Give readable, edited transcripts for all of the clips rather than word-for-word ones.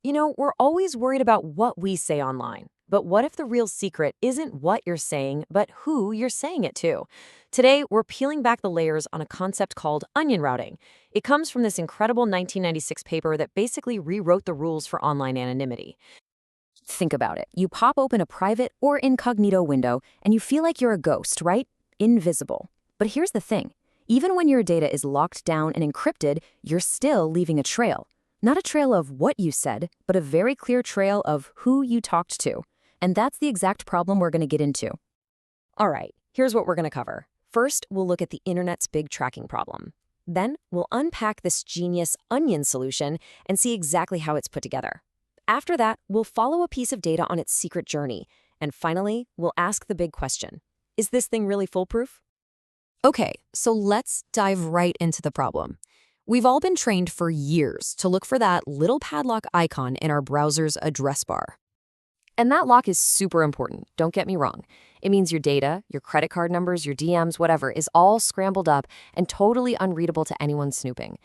We're always worried about what we say online. But what if the real secret isn't what you're saying, but who you're saying it to? Today, we're peeling back the layers on a concept called onion routing. It comes from this incredible 1996 paper that basically rewrote the rules for online anonymity. Think about it. You pop open a private or incognito window, and you feel like you're a ghost, right? Invisible. But here's the thing. Even when your data is locked down and encrypted, you're still leaving a trail. Not a trail of what you said, but a very clear trail of who you talked to. And that's the exact problem we're going to get into. All right, here's what we're going to cover. First, we'll look at the internet's big tracking problem. Then, we'll unpack this genius onion solution and see exactly how it's put together. After that, we'll follow a piece of data on its secret journey. And finally, we'll ask the big question. Is this thing really foolproof? Okay, so let's dive right into the problem. We've all been trained for years to look for that little padlock icon in our browser's address bar. And that lock is super important, don't get me wrong. It means your data, your credit card numbers, your DMs, whatever, is all scrambled up and totally unreadable to anyone snooping.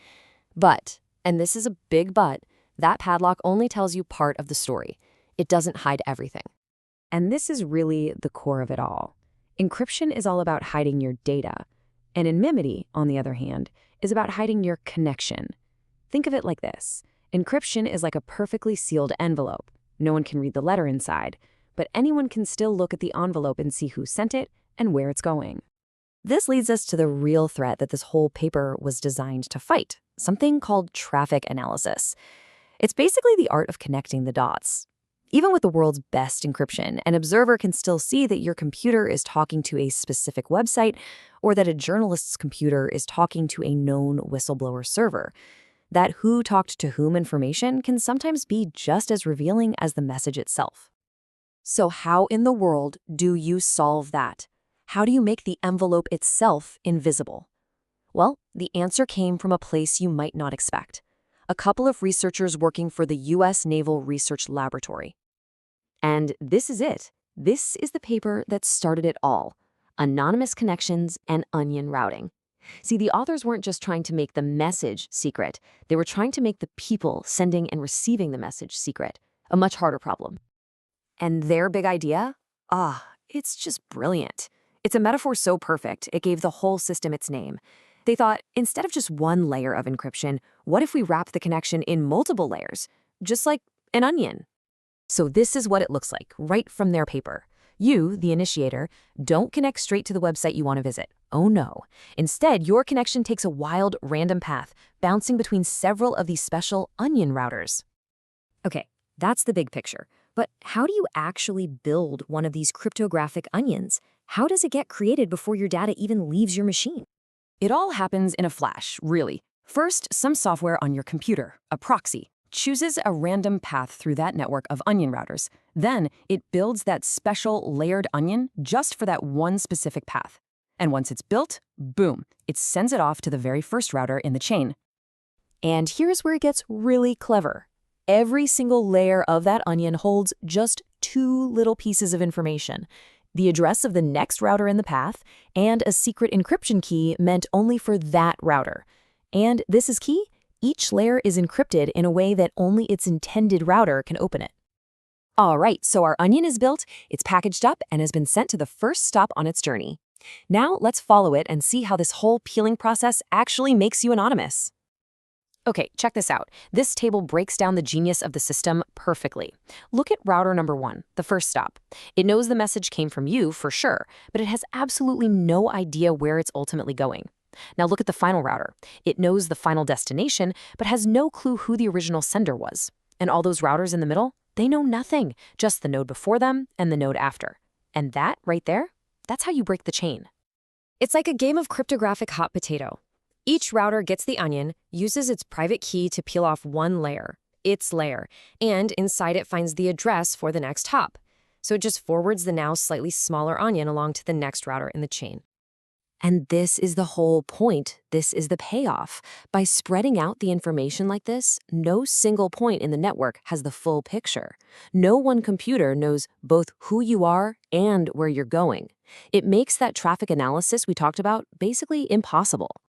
But, and this is a big but, that padlock only tells you part of the story. It doesn't hide everything. And this is really the core of it all. Encryption is all about hiding your data. And anonymity, on the other hand, is about hiding your connection. Think of it like this. Encryption is like a perfectly sealed envelope. No one can read the letter inside, but anyone can still look at the envelope and see who sent it and where it's going. This leads us to the real threat that this whole paper was designed to fight, something called traffic analysis. It's basically the art of connecting the dots. Even with the world's best encryption, an observer can still see that your computer is talking to a specific website or that a journalist's computer is talking to a known whistleblower server. That who talked to whom information can sometimes be just as revealing as the message itself. So how in the world do you solve that? How do you make the envelope itself invisible? Well, the answer came from a place you might not expect. A couple of researchers working for the U.S. Naval Research Laboratory. And this is it. This is the paper that started it all. Anonymous connections and onion routing. See, the authors weren't just trying to make the message secret. They were trying to make the people sending and receiving the message secret. A much harder problem. And their big idea? It's just brilliant. It's a metaphor so perfect, it gave the whole system its name. They thought, instead of just one layer of encryption, what if we wrap the connection in multiple layers? Just like an onion. So this is what it looks like, right from their paper. You, the initiator, don't connect straight to the website you want to visit. Oh no. Instead, your connection takes a wild, random path, bouncing between several of these special onion routers. Okay, that's the big picture. But how do you actually build one of these cryptographic onions? How does it get created before your data even leaves your machine? It all happens in a flash, really. First, some software on your computer, a proxy, chooses a random path through that network of onion routers. Then, it builds that special layered onion just for that one specific path. And once it's built, boom, it sends it off to the very first router in the chain. And here's where it gets really clever. Every single layer of that onion holds just two little pieces of information. The address of the next router in the path, and a secret encryption key meant only for that router. And this is key, each layer is encrypted in a way that only its intended router can open it. All right, so our onion is built, it's packaged up, and has been sent to the first stop on its journey. Now let's follow it and see how this whole peeling process actually makes you anonymous. Okay, check this out. This table breaks down the genius of the system perfectly. Look at router number 1, the first stop. It knows the message came from you for sure, but it has absolutely no idea where it's ultimately going. Now look at the final router. It knows the final destination, but has no clue who the original sender was. And all those routers in the middle, they know nothing, just the node before them and the node after. And that, right there, that's how you break the chain. It's like a game of cryptographic hot potato. Each router gets the onion, uses its private key to peel off one layer, its layer, and inside it finds the address for the next hop. So it just forwards the now slightly smaller onion along to the next router in the chain. And this is the whole point. This is the payoff. By spreading out the information like this, no single point in the network has the full picture. No one computer knows both who you are and where you're going. It makes that traffic analysis we talked about basically impossible.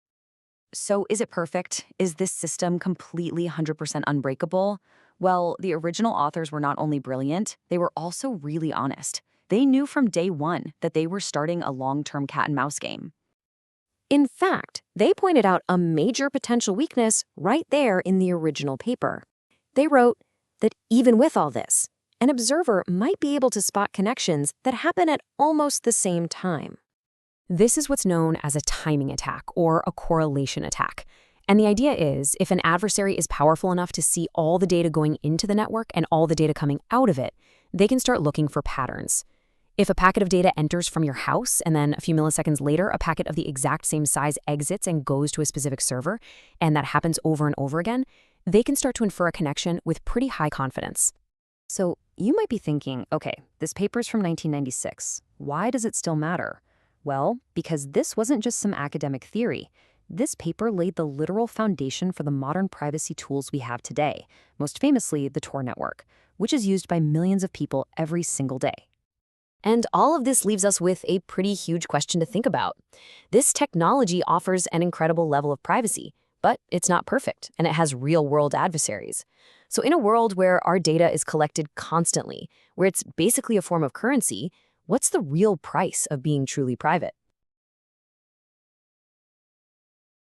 So is it perfect? Is this system completely 100% unbreakable? Well, the original authors were not only brilliant, they were also really honest. They knew from day one that they were starting a long-term cat and mouse game. In fact, they pointed out a major potential weakness right there in the original paper. They wrote that even with all this, an observer might be able to spot connections that happen at almost the same time. This is what's known as a timing attack or a correlation attack. And the idea is, if an adversary is powerful enough to see all the data going into the network and all the data coming out of it, they can start looking for patterns. If a packet of data enters from your house and then a few milliseconds later, a packet of the exact same size exits and goes to a specific server, and that happens over and over again, they can start to infer a connection with pretty high confidence. So you might be thinking, okay, this paper's from 1996. Why does it still matter? Well, because this wasn't just some academic theory. This paper laid the literal foundation for the modern privacy tools we have today, most famously the TOR network, which is used by millions of people every single day. And all of this leaves us with a pretty huge question to think about. This technology offers an incredible level of privacy, but it's not perfect, and it has real-world adversaries. So in a world where our data is collected constantly, where it's basically a form of currency, what's the real price of being truly private?